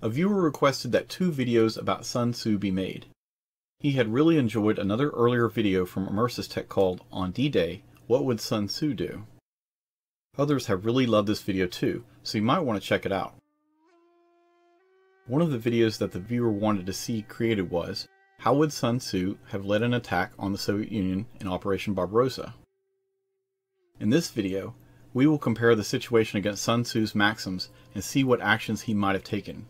A viewer requested that 2 videos about Sun Tzu be made. He had really enjoyed another earlier video from EmersusTech called On D-Day, What Would Sun Tzu Do? Others have really loved this video too, so you might want to check it out. One of the videos that the viewer wanted to see created was, how would Sun Tzu have led an attack on the Soviet Union in Operation Barbarossa? In this video, we will compare the situation against Sun Tzu's maxims and see what actions he might have taken.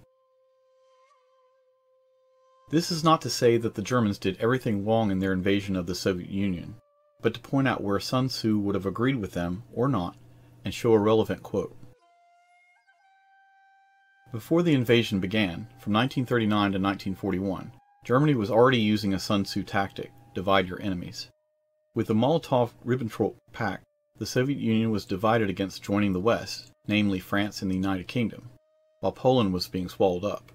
This is not to say that the Germans did everything wrong in their invasion of the Soviet Union, but to point out where Sun Tzu would have agreed with them, or not, and show a relevant quote. Before the invasion began, from 1939 to 1941, Germany was already using a Sun Tzu tactic, divide your enemies. With the Molotov-Ribbentrop Pact, the Soviet Union was divided against joining the West, namely France and the United Kingdom, while Poland was being swallowed up.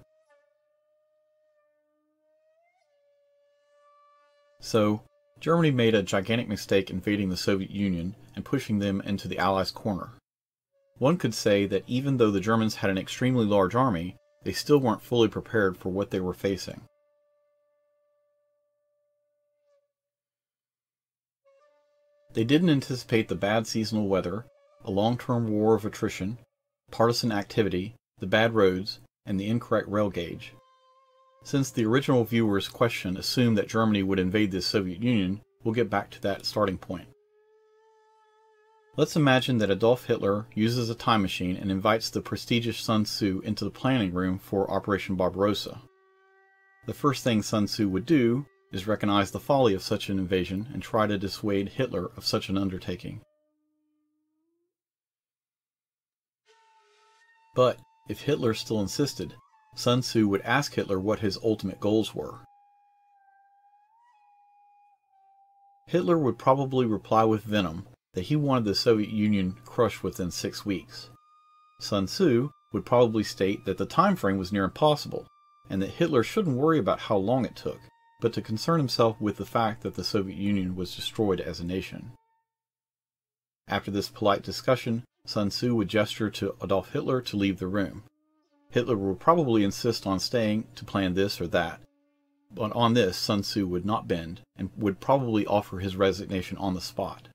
So, Germany made a gigantic mistake invading the Soviet Union and pushing them into the Allies' corner. One could say that even though the Germans had an extremely large army, they still weren't fully prepared for what they were facing. They didn't anticipate the bad seasonal weather, a long-term war of attrition, partisan activity, the bad roads, and the incorrect rail gauge. Since the original viewer's question assumed that Germany would invade the Soviet Union, we'll get back to that starting point. Let's imagine that Adolf Hitler uses a time machine and invites the prestigious Sun Tzu into the planning room for Operation Barbarossa. The first thing Sun Tzu would do is recognize the folly of such an invasion and try to dissuade Hitler of such an undertaking. But if Hitler still insisted, Sun Tzu would ask Hitler what his ultimate goals were. Hitler would probably reply with venom that he wanted the Soviet Union crushed within 6 weeks. Sun Tzu would probably state that the time frame was near impossible, and that Hitler shouldn't worry about how long it took, but to concern himself with the fact that the Soviet Union was destroyed as a nation. After this polite discussion, Sun Tzu would gesture to Adolf Hitler to leave the room. Hitler would probably insist on staying to plan this or that, but on this Sun Tzu would not bend and would probably offer his resignation on the spot.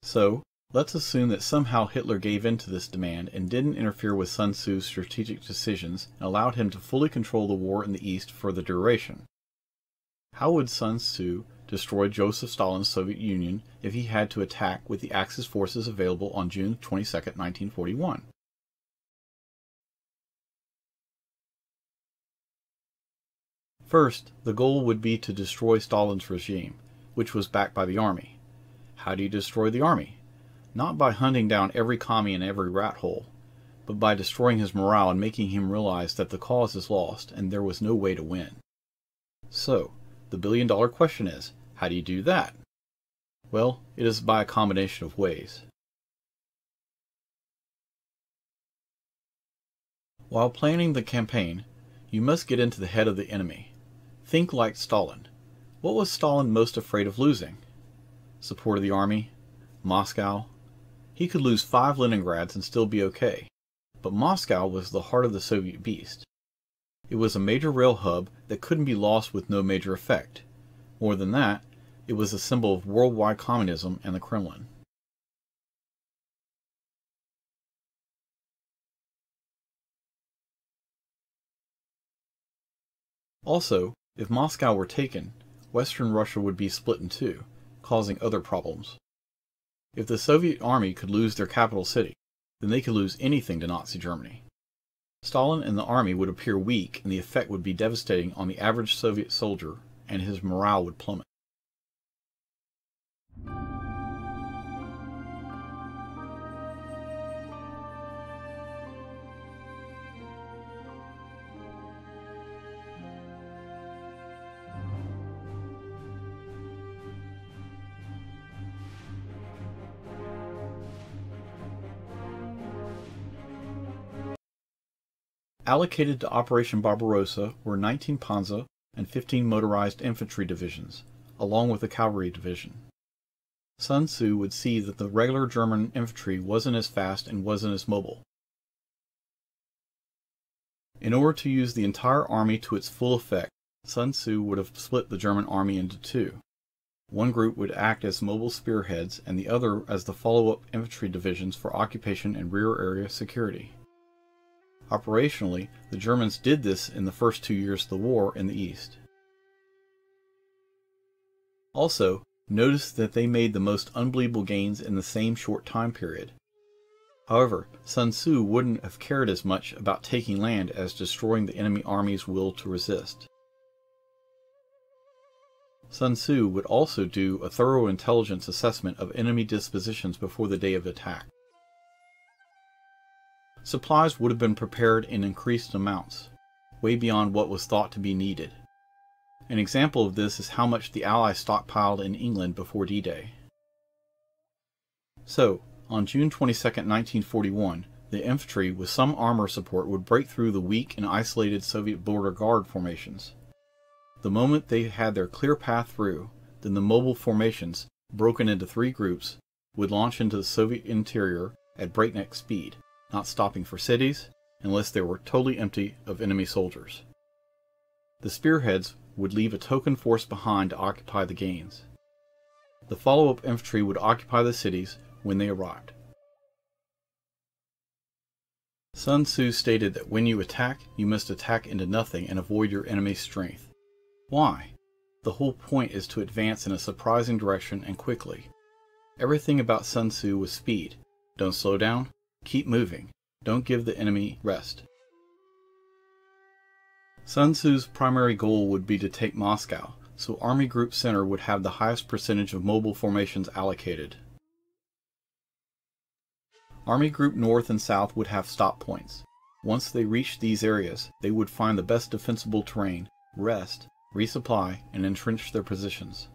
So, let's assume that somehow Hitler gave in to this demand and didn't interfere with Sun Tzu's strategic decisions and allowed him to fully control the war in the East for the duration. How would Sun Tzu destroy Joseph Stalin's Soviet Union if he had to attack with the Axis forces available on June 22, 1941? First, the goal would be to destroy Stalin's regime, which was backed by the army. How do you destroy the army? Not by hunting down every commie in every rat hole, but by destroying his morale and making him realize that the cause is lost and there was no way to win. So, the billion-dollar question is, how do you do that? Well, it is by a combination of ways. While planning the campaign, you must get into the head of the enemy. Think like Stalin. What was Stalin most afraid of losing? Support of the army? Moscow? He could lose 5 Leningrads and still be okay. But Moscow was the heart of the Soviet beast. It was a major rail hub that couldn't be lost with no major effect. More than that, it was a symbol of worldwide communism and the Kremlin. Also, if Moscow were taken, Western Russia would be split in two, causing other problems. If the Soviet army could lose their capital city, then they could lose anything to Nazi Germany. Stalin and the army would appear weak, and the effect would be devastating on the average Soviet soldier, and his morale would plummet. Allocated to Operation Barbarossa were 19 Panzer and 15 motorized infantry divisions, along with a cavalry division. Sun Tzu would see that the regular German infantry wasn't as fast and wasn't as mobile. In order to use the entire army to its full effect, Sun Tzu would have split the German army into two. One group would act as mobile spearheads and the other as the follow-up infantry divisions for occupation and rear area security. Operationally, the Germans did this in the first 2 years of the war in the East. Also, notice that they made the most unbelievable gains in the same short time period. However, Sun Tzu wouldn't have cared as much about taking land as destroying the enemy army's will to resist. Sun Tzu would also do a thorough intelligence assessment of enemy dispositions before the day of attack. Supplies would have been prepared in increased amounts, way beyond what was thought to be needed. An example of this is how much the Allies stockpiled in England before D-Day. So, on June 22, 1941, the infantry with some armor support would break through the weak and isolated Soviet border guard formations. The moment they had their clear path through, then the mobile formations, broken into 3 groups, would launch into the Soviet interior at breakneck speed, not stopping for cities unless they were totally empty of enemy soldiers. The spearheads would leave a token force behind to occupy the gains. The follow-up infantry would occupy the cities when they arrived. Sun Tzu stated that when you attack, you must attack into nothing and avoid your enemy's strength. Why? The whole point is to advance in a surprising direction and quickly. Everything about Sun Tzu was speed. Don't slow down. Keep moving. Don't give the enemy rest. Sun Tzu's primary goal would be to take Moscow, so Army Group Center would have the highest percentage of mobile formations allocated. Army Group North and South would have stop points. Once they reached these areas, they would find the best defensible terrain, rest, resupply, and entrench their positions.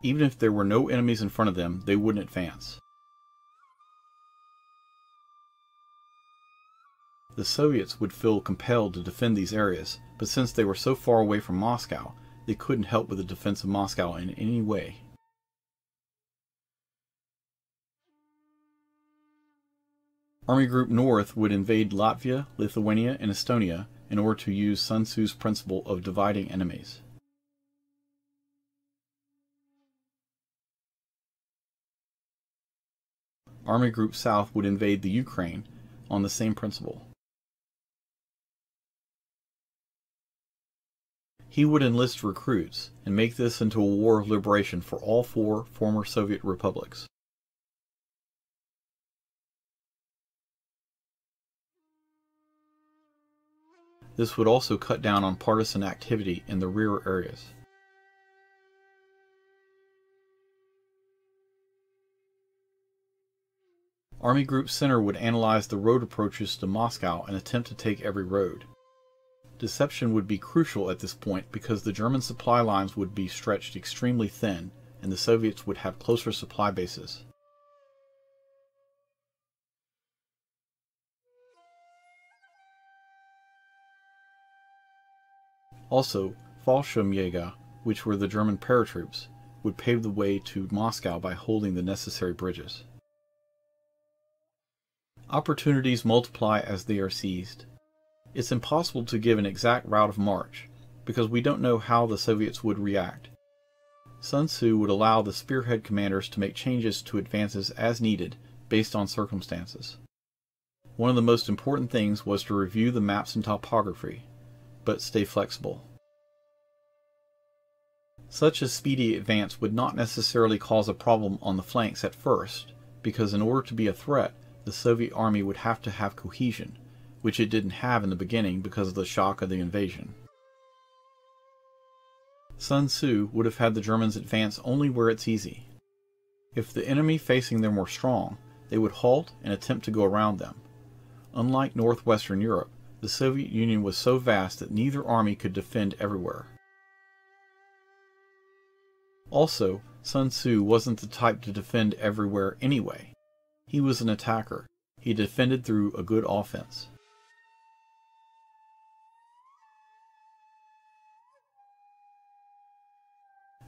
Even if there were no enemies in front of them, they wouldn't advance. The Soviets would feel compelled to defend these areas, but since they were so far away from Moscow, they couldn't help with the defense of Moscow in any way. Army Group North would invade Latvia, Lithuania, and Estonia in order to use Sun Tzu's principle of dividing enemies. Army Group South would invade the Ukraine on the same principle. He would enlist recruits and make this into a war of liberation for all 4 former Soviet republics. This would also cut down on partisan activity in the rear areas. Army Group Center would analyze the road approaches to Moscow and attempt to take every road. Deception would be crucial at this point because the German supply lines would be stretched extremely thin and the Soviets would have closer supply bases. Also, Fallschirmjäger, which were the German paratroops, would pave the way to Moscow by holding the necessary bridges. Opportunities multiply as they are seized. It's impossible to give an exact route of march, because we don't know how the Soviets would react. Sun Tzu would allow the spearhead commanders to make changes to advances as needed, based on circumstances. One of the most important things was to review the maps and topography, but stay flexible. Such a speedy advance would not necessarily cause a problem on the flanks at first, because in order to be a threat, the Soviet army would have to have cohesion, which it didn't have in the beginning because of the shock of the invasion. Sun Tzu would have had the Germans advance only where it's easy. If the enemy facing them were strong, they would halt and attempt to go around them. Unlike northwestern Europe, the Soviet Union was so vast that neither army could defend everywhere. Also, Sun Tzu wasn't the type to defend everywhere anyway. He was an attacker. He defended through a good offense.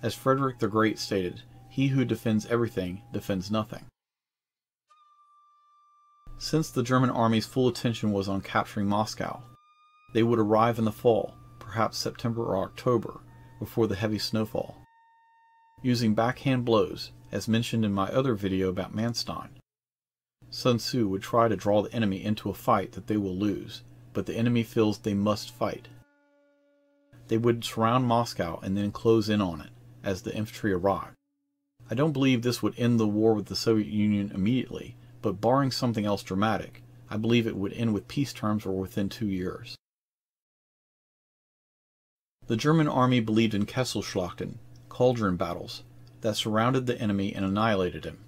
As Frederick the Great stated, "He who defends everything defends nothing." Since the German army's full attention was on capturing Moscow, They would arrive in the fall, perhaps September or October, before the heavy snowfall. Using backhand blows, as mentioned in my other video about Manstein, Sun Tzu would try to draw the enemy into a fight that they will lose, but the enemy feels they must fight. They would surround Moscow and then close in on it as the infantry arrived. I don't believe this would end the war with the Soviet Union immediately, but barring something else dramatic, I believe it would end with peace terms or within 2 years. The German army believed in Kesselschlachten, cauldron battles, that surrounded the enemy and annihilated him.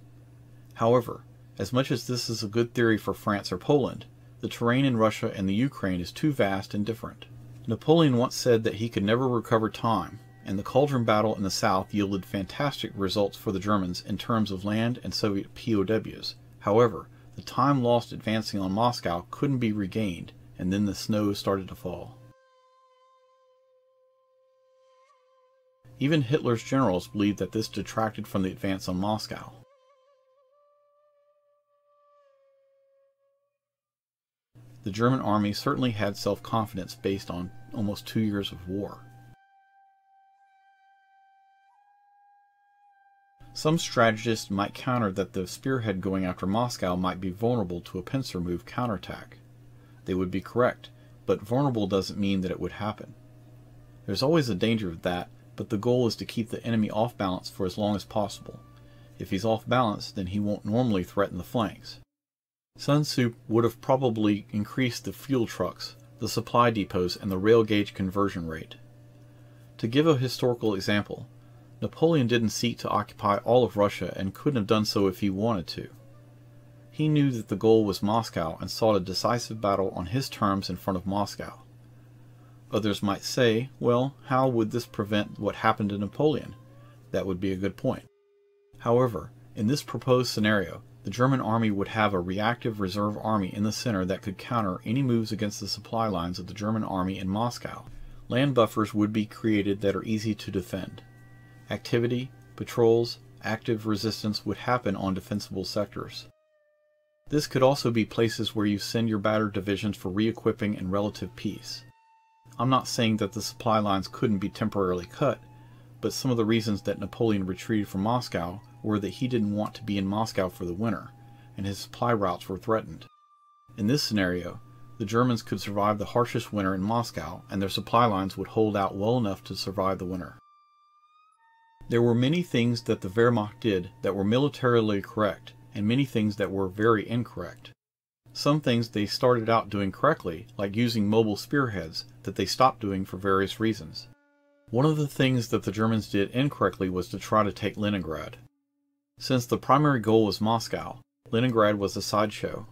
However, as much as this is a good theory for France or Poland, the terrain in Russia and the Ukraine is too vast and different. Napoleon once said that he could never recover time, and the cauldron battle in the south yielded fantastic results for the Germans in terms of land and Soviet POWs. However, the time lost advancing on Moscow couldn't be regained, and then the snow started to fall. Even Hitler's generals believed that this detracted from the advance on Moscow. The German army certainly had self-confidence based on almost 2 years of war. Some strategists might counter that the spearhead going after Moscow might be vulnerable to a pincer move counterattack. They would be correct, but vulnerable doesn't mean that it would happen. There's always a danger of that, but the goal is to keep the enemy off balance for as long as possible. If he's off balance, then he won't normally threaten the flanks. Sun Tzu would have probably increased the fuel trucks, the supply depots, and the rail gauge conversion rate. To give a historical example, Napoleon didn't seek to occupy all of Russia and couldn't have done so if he wanted to. He knew that the goal was Moscow and sought a decisive battle on his terms in front of Moscow. Others might say, well, how would this prevent what happened to Napoleon? That would be a good point. However, in this proposed scenario, the German army would have a reactive reserve army in the center that could counter any moves against the supply lines of the German army in Moscow. Land buffers would be created that are easy to defend. Activity, patrols, active resistance would happen on defensible sectors. This could also be places where you send your battered divisions for re-equipping and relative peace. I'm not saying that the supply lines couldn't be temporarily cut, but some of the reasons that Napoleon retreated from Moscow were that he didn't want to be in Moscow for the winter, and his supply routes were threatened. In this scenario, the Germans could survive the harshest winter in Moscow, and their supply lines would hold out well enough to survive the winter. There were many things that the Wehrmacht did that were militarily correct, and many things that were very incorrect. Some things they started out doing correctly, like using mobile spearheads, that they stopped doing for various reasons. One of the things that the Germans did incorrectly was to try to take Leningrad. Since the primary goal was Moscow, Leningrad was a sideshow.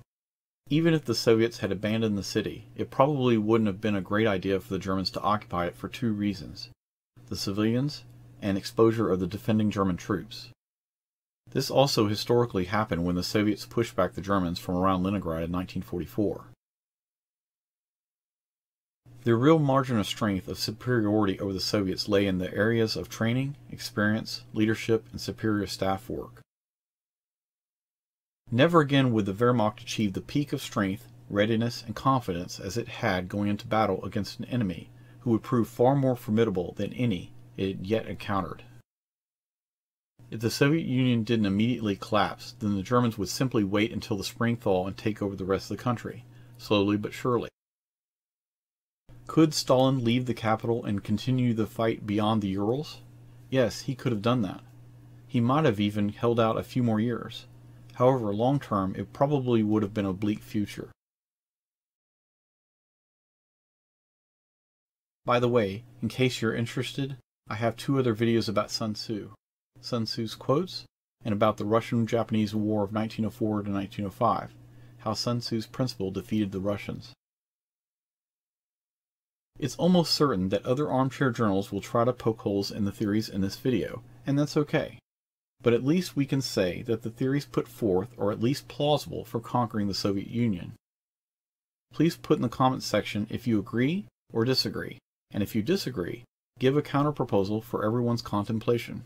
Even if the Soviets had abandoned the city, it probably wouldn't have been a great idea for the Germans to occupy it for 2 reasons: the civilians and exposure of the defending German troops. This also historically happened when the Soviets pushed back the Germans from around Leningrad in 1944. Their real margin of strength of superiority over the Soviets lay in the areas of training, experience, leadership, and superior staff work. Never again would the Wehrmacht achieve the peak of strength, readiness, and confidence as it had going into battle against an enemy who would prove far more formidable than any it had yet encountered. If the Soviet Union didn't immediately collapse, then the Germans would simply wait until the spring thaw and take over the rest of the country, slowly but surely. Could Stalin leave the capital and continue the fight beyond the Urals? Yes, he could have done that. He might have even held out a few more years. However, long term, it probably would have been a bleak future. By the way, in case you're interested, I have 2 other videos about Sun Tzu. Sun Tzu's quotes, and about the Russian-Japanese War of 1904 to 1905, how Sun Tzu's principle defeated the Russians. It's almost certain that other armchair journals will try to poke holes in the theories in this video, and that's okay. But at least we can say that the theories put forth are at least plausible for conquering the Soviet Union. Please put in the comments section if you agree or disagree, and if you disagree, give a counter-proposal for everyone's contemplation.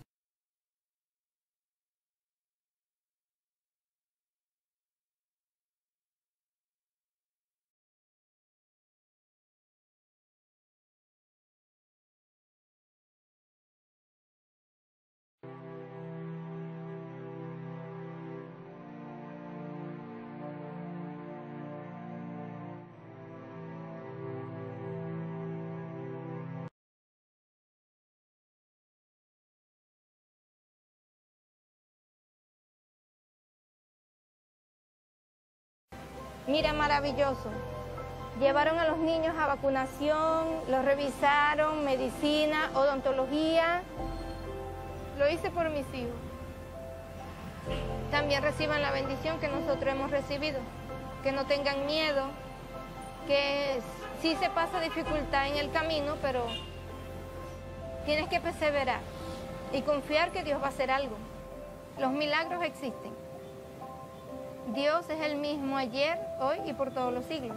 Mira, maravilloso. Llevaron a los niños a vacunación, los revisaron, medicina, odontología. Lo hice por mis hijos. También reciban la bendición que nosotros hemos recibido. Que no tengan miedo, que sí se pasa dificultad en el camino, pero tienes que perseverar y confiar que Dios va a hacer algo. Los milagros existen. Dios es el mismo ayer, hoy y por todos los siglos.